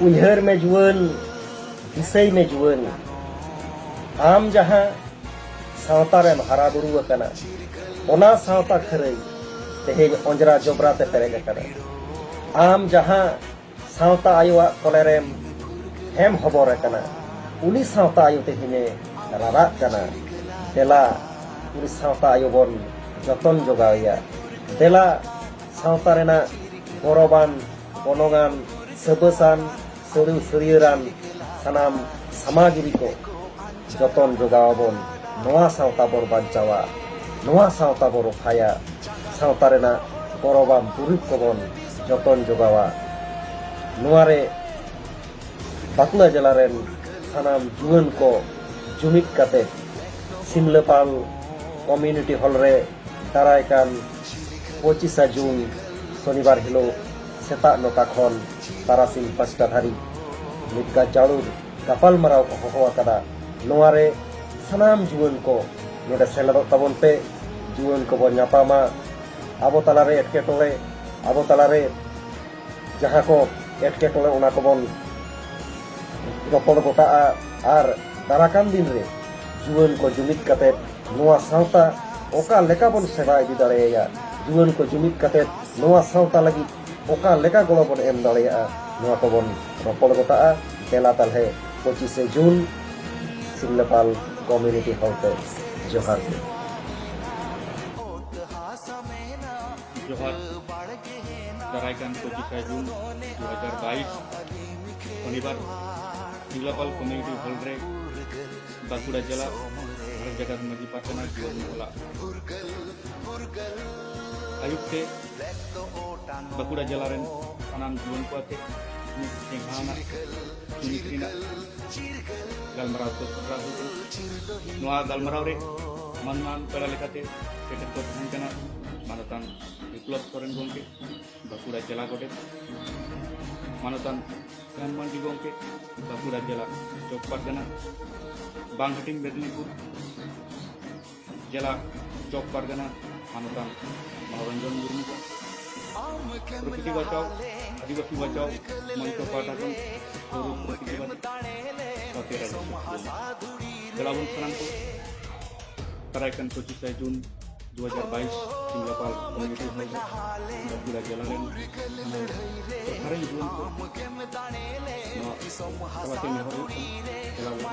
उन्हर में जुवन विषय में जुवन आम जहाँ सावता रेम हारा बुरु अकना ओना सावता खरई तेहेज अंजरा जबरा ते पेरेज अकना आम जहाँ सावता आयुआ कोलेरेम हेम हबर अकना उनी सावता आयु तेहिने रारा कना देला उनी सावता आयु बन जतन जोगाया देला सावता रेना गौरवान गनगान सबसान सरू सरियरान सानाम समाजरी को जतन जोगावबन नोआ सावता बर बांचावा नोआ सावता बर रखाया सावता रेना गौरवान दुरिब कोबन जतन जोगावा नोआरे बाकुड़ा जिला रेन सानाम जुवन को जुमिद काते सिमलापाल कम्युनिटी हॉल रे दारायकान 25 जून शनिवार हिलो सेता 9टा खन तारासिंग 5टा धारी मिटका चाड़ूर गापाल माराव को होहो आकादा नोआरे सानाम जुवन को नोडे सेलेदोग ताबन पे जुवन को बन नापामा आबो तालारे एटकेटोले आबो तालारे जहाँ को एटकेटोले उना को बन रपड़ गोटा आर दाराकान दिन रे जुवन को जुमिद काते नोआ सावता ओका लेका बन सेवा इदी दाड़ेया जुवन को जुमिद काते नोआ सावता लगी ओका लेका गलो बन एम दाड़ेया नोआ को बन रपड़ गोटा तेला तालहे 25 जून सिमलापाल कम्युनिटी हॉल पे जोहार जोहार दारायकान 25 जून 2022 शनिवार सिमलापाल कम्युनिटी हॉल रे बाकुड़ा जिला भारत जगत मजी पाटना जीवन होला आयुक्ते बाकुड़ा जिला रेन सानाम जीवन को आते सिंहाना सुनिक्रिना गालमराव को सराहु नोआ गालमराव रे मनमान पेड़ा लेकाते सेटेट को तहन कना मानतान विप्लव सोरेन गोंके बाकुड़ा जिला गोटे मानतान कानमांडी गोंके बाकुड़ा जिला चौकपारगना बांगहाटिन मेदिनीपुर जिला चौकपारगना मानतान मनोरंजन मुर्मू को प्रकृति बचाओ आदिवासी बचाओ मंच पाठाकन स्वरूप प्रकृति बचाओ जलावन खनन को दारायकान 25 जून 2022 सिमलापाल कम्युनिटी हॉल बाकुड़ा जिला रेन सरकारी जीवन को सवाते में हो जलावन